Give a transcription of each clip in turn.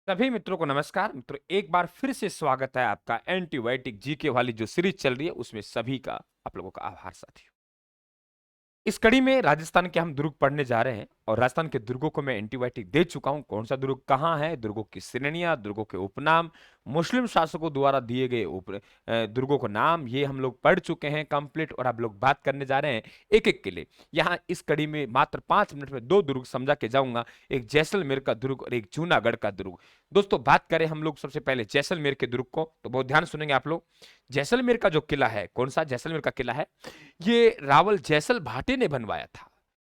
सभी मित्रों को नमस्कार। मित्रों, एक बार फिर से स्वागत है आपका एंटीबायोटिक जीके वाली जो सीरीज चल रही है उसमें सभी का आप लोगों का आभार साथियों। इस कड़ी में राजस्थान के हम दुर्ग पढ़ने जा रहे हैं और राजस्थान के दुर्गों को मैं एंटीबायोटिक दे चुका हूं। कौन सा दुर्ग कहां है, दुर्गों की श्रेणियां, दुर्गों के उपनाम, मुस्लिम शासकों द्वारा दिए गए दुर्गों को नाम, ये हम लोग पढ़ चुके हैं कंप्लीट। और अब लोग बात करने जा रहे हैं एक एक के लिए। यहाँ इस कड़ी में मात्र 5 मिनट में दो दुर्ग समझा के जाऊंगा, एक जैसलमेर का दुर्ग और एक जूनागढ़ का दुर्ग। दोस्तों, बात करें हम लोग सबसे पहले जैसलमेर के दुर्ग को, तो बहुत ध्यान सुनेंगे आप लोग। जैसलमेर का जो किला है, कौन सा जैसलमेर का किला है, ये रावल जैसल भाटी ने बनवाया था।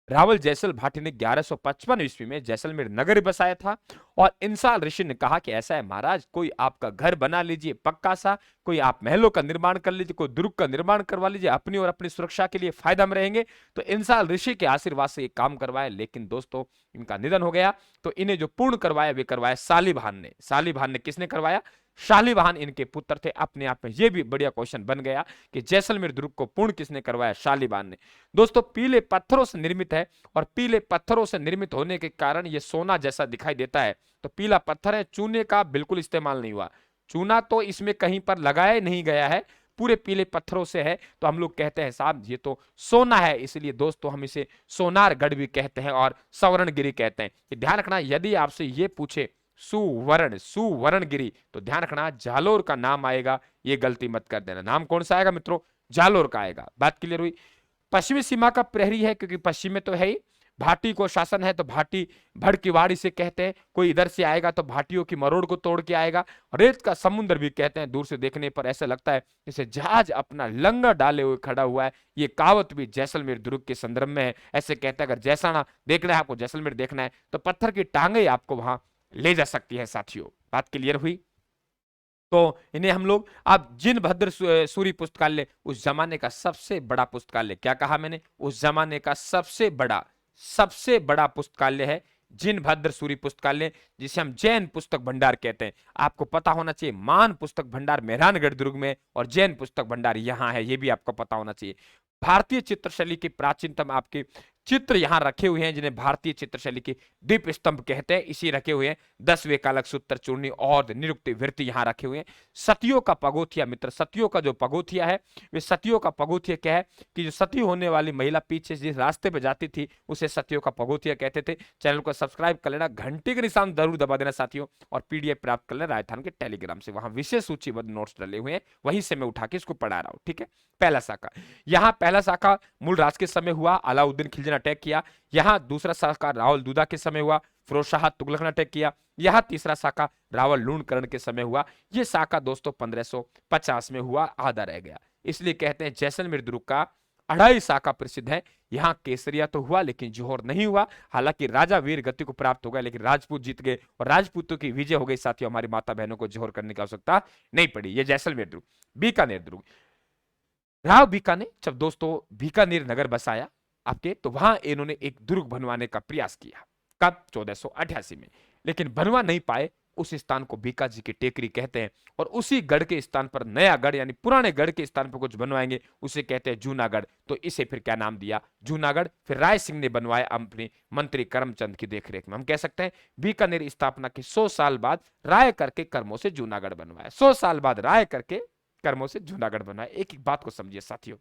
रावल जैसल भाटी ने 1155 ईस्वी में जैसलमेर नगर बसाया था। और इंसाल ऋषि ने कहा कि ऐसा है महाराज, कोई आपका घर बना लीजिए पक्का सा, कोई आप महलों का निर्माण कर लीजिए, कोई दुर्ग का निर्माण करवा लीजिए, अपनी और अपनी सुरक्षा के लिए फायदा में रहेंगे। तो इंसाल ऋषि के आशीर्वाद से ये काम करवाया, लेकिन दोस्तों इनका निधन हो गया। तो इन्हें जो पूर्ण करवाया वे करवाया शालिवाहन ने। शालिवाहन ने किसने करवाया? शालिवाहन इनके पुत्र थे। अपने आप में यह भी बढ़िया क्वेश्चन बन गया कि जैसलमेर दुर्ग को पूर्ण किसने करवाया? शालिवाहन ने। दोस्तों, पीले पत्थरों से निर्मित है और पीले पत्थरों से निर्मित होने के कारण यह सोना जैसा दिखाई देता है। तो पीला पत्थर है, चूने का बिल्कुल इस्तेमाल नहीं हुआ। चूना तो इसमें कहीं पर लगाया नहीं गया है, पूरे पीले पत्थरों से है। तो हम लोग कहते हैं साहब ये तो सोना है, इसलिए दोस्तों हम इसे सोनारगढ़ भी कहते हैं और सवर्णगिरी कहते हैं। ध्यान रखना, यदि आपसे ये पूछे सुवर्णगिरी, तो ध्यान रखना जालोर का नाम आएगा, ये गलती मत कर देना। नाम कौन सा आएगा मित्रों? जालोर का आएगा। बात क्लियर हुई? पश्चिमी सीमा का प्रहरी है, क्योंकि पश्चिम में तो है ही। भाटी को शासन है, तो भाटी भड़कीवाड़ी से कहते हैं। कोई इधर से आएगा तो भाटियों की मरोड़ को तोड़ के आएगा। रेत का समुद्र भी कहते हैं, दूर से देखने पर ऐसा लगता है जैसे जहाज अपना लंगर डाले हुए खड़ा हुआ है। ये कहावत भी जैसलमेर दुर्ग के संदर्भ में है। ऐसे कहते हैं अगर जैसाना देखना है आपको, जैसलमेर देखना है, तो पत्थर की टांगे आपको वहां ले जा सकती है साथियों। बात क्लियर हुई? तो इन्हें हम लोग अब जिनभद्र सूरी पुस्तकालय, उस जमाने का सबसे बड़ा पुस्तकालय, क्या कहा मैंने? उस जमाने का सबसे बड़ा पुस्तकालय है जिनभद्र सूरी पुस्तकालय, जिसे हम जैन पुस्तक भंडार कहते हैं। आपको पता होना चाहिए मान पुस्तक भंडार मेहरानगढ़ दुर्ग में और जैन पुस्तक भंडार यहां है, ये भी आपको पता होना चाहिए। भारतीय चित्रशैली की प्राचीनतम आपके चित्र यहां रखे हुए हैं, जिन्हें भारतीय चित्रशैली की दीप स्तंभ कहते हैं, इसी रखे हुए हैं। 10वें कालक सूत्र चूर्णी और निरुक्ति वृत्ति यहां रखे हुए हैं। सतियों का पगोथिया, मित्र सतियों का जो पगोथिया है, वे सतियों का पगोथिया क्या है कि जो सती होने वाली महिला पीछे जिस रास्ते पे जाती थी उसे सतियों का पगोथिया कहते थे। चैनल को सब्सक्राइब कर लेना, घंटे के निशान जरूर दबा देना साथियों, और पीडीएफ प्राप्त कर लेना राजस्थान के टेलीग्राम से, वहां विशेष सूचीबद्ध नोट्स डले हुए हैं, वहीं से मैं उठा के इसको पढ़ा रहा हूं। ठीक है, पहला शाखा, यहाँ पहला शाखा मूलराज के समय हुआ, अलाउद्दीन खिलजी ने अटैक किया। यहाँ दूसरा शाखा रावल दूदा के समय हुआ, फिरोज शाह तुगलक ने अटैक किया। यहाँ तीसरा शाखा रावल लूणकरण के समय हुआ। ये शाखा दोस्तों 1550 में हुआ, आधा रह गया। इसलिए कहते हैं जैसलमेर दुर्ग का अढ़ाई शाखा प्रसिद्ध है। यहाँ केसरिया तो हुआ लेकिन जौहर नहीं हुआ। हालांकि राजा वीर गति को प्राप्त हो गया, लेकिन राजपूत जीत गए और राजपूतों की विजय हो गई साथियों। हमारी माता बहनों को जौहर करने की आवश्यकता नहीं पड़ी। ये जैसलमेर दुर्ग। बीकानेर दुर्ग, राव बीकानेर जब दोस्तों बीकानेर नगर बसाया आपके, तो वहां इन्होंने एक दुर्ग बनवाने का प्रयास किया। कब? 1488 में। लेकिन बनवा नहीं पाए। उस स्थान को बीकाजी की टेकरी कहते हैं, और उसी गढ़ के स्थान पर नया गढ़, यानी पुराने गढ़ के स्थान पर कुछ बनवाएंगे, उसे कहते हैं जूनागढ़। तो इसे फिर क्या नाम दिया? जूनागढ़। फिर राय सिंह ने बनवाया अपने मंत्री करमचंद की देखरेख में। हम कह सकते हैं बीकानेर स्थापना के 100 साल बाद राय करके कर्मों से जूनागढ़ बनवाया। 100 साल बाद राय करके कर्मों से जूनागढ़ बनाया। एक एक बात को समझिए साथियों।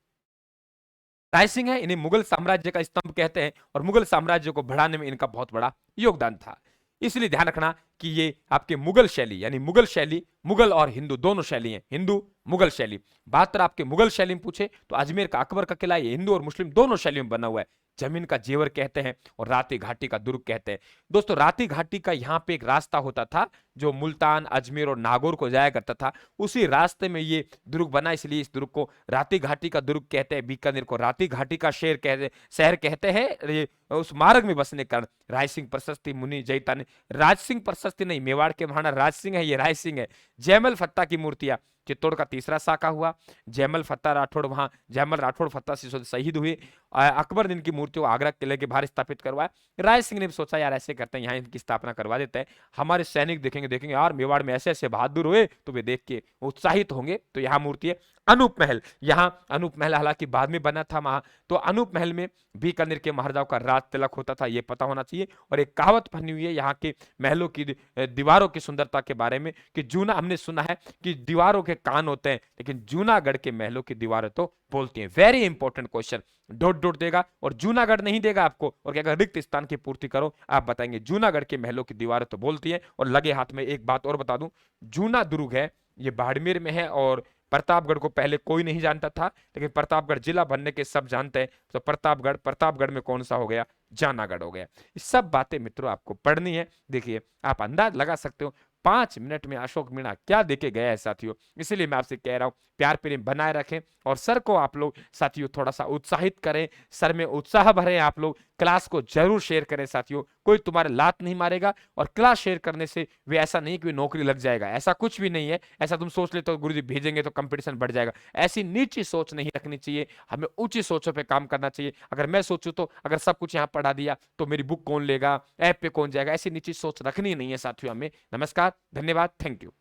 राय सिंह है, इन्हें मुगल साम्राज्य का स्तंभ कहते हैं, और मुगल साम्राज्य को बढ़ाने में इनका बहुत बड़ा योगदान था। इसलिए ध्यान रखना कि ये आपके मुगल शैली, यानी मुगल शैली, मुगल और हिंदू दोनों शैली हैं, हिंदू मुगल शैली। बात अगर आपके मुगल शैली में पूछे तो अजमेर का अकबर का किला ये हिंदू और मुस्लिम दोनों शैलियों में बना हुआ है। जमीन का जेवर कहते हैं और राती घाटी का दुर्ग कहते हैं। दोस्तों, राती घाटी का यहाँ पे एक रास्ता होता था जो मुल्तान, अजमेर और नागौर को जाया करता था। उसी रास्ते में ये दुर्ग बना, इसलिए इस दुर्ग को राती घाटी का दुर्ग कहते हैं। बीकानेर को राती घाटी का शहर कहते हैं। उस मार्ग में बसने के कारण राय सिंह प्रशस्ति मुनि जयता ने, राज सिंह प्रशस्ति नहीं, मेवाड़ के महाराणा राज सिंह है, ये राय सिंह है। जयमल फत्ता की मूर्तियां, चित्तौड़ का तीसरा साका हुआ। जयमल फत्ता राठौड़, वहां जयमल राठौड़ फत्ता सिसोद शहीद हुए। अकबर ने इनकी मूर्ति को आगरा किले के बाहर स्थापित करवाया। राय सिंह ने भी सोचा यार ऐसे करते हैं, यहाँ इनकी स्थापना करवा देते हैं, हमारे सैनिक देखेंगे देखेंगे यार मेवाड़ में ऐसे ऐसे बहादुर हुए, तो वे देख के उत्साहित होंगे। तो यहाँ मूर्ति है। अनूप महल, यहाँ अनूप महल हालांकि बाद में बना था वहां, तो अनूप महल में बीकानेर के महाराजाओं का राज तिलक होता था, ये पता होना चाहिए। और एक कहावत बनी हुई है यहाँ के महलों की दीवारों की सुंदरता के बारे में कि जूना, हमने सुना है कि दीवारों के कान होते हैं लेकिन जूनागढ़ के महलों की दीवारें तो बोलती हैं। Very important question, dot dot देगा और जूनागढ़ नहीं देगा आपको और कहेगा रिक्त स्थान की पूर्ति करो, आप बताएंगे जूनागढ़ के महलों की दीवारें तो बोलती हैं। और लगे हाथ में एक बात और बता दूं, जूना दुर्ग है ये बाड़मेर में है और प्रतापगढ़ को पहले कोई नहीं जानता था, लेकिन प्रतापगढ़ जिला बनने के सब जानते हैं। तो प्रतापगढ़, प्रतापगढ़ में कौन सा हो गया, जानागढ़ हो गया। ये सब बातें मित्रों आपको पढ़नी है। देखिए आप अंदाज लगा सकते हो 5 मिनट में अशोक मीणा क्या देके गया है साथियों। इसलिए मैं आपसे कह रहा हूं प्यार प्रेम बनाए रखें और सर को आप लोग साथियों थोड़ा सा उत्साहित करें, सर में उत्साह भरें। आप लोग क्लास को जरूर शेयर करें साथियों, कोई तुम्हारे लात नहीं मारेगा। और क्लास शेयर करने से वे ऐसा नहीं कि नौकरी लग जाएगा, ऐसा कुछ भी नहीं है। ऐसा तुम सोच लेते हो गुरुजी भेजेंगे तो कंपटीशन बढ़ जाएगा, ऐसी नीची सोच नहीं रखनी चाहिए, हमें ऊंची सोचों पे काम करना चाहिए। अगर मैं सोचूं तो अगर सब कुछ यहाँ पढ़ा दिया तो मेरी बुक कौन लेगा, ऐप पे कौन जाएगा, ऐसी नीची सोच रखनी नहीं है साथियों हमें। नमस्कार, धन्यवाद, थैंक यू।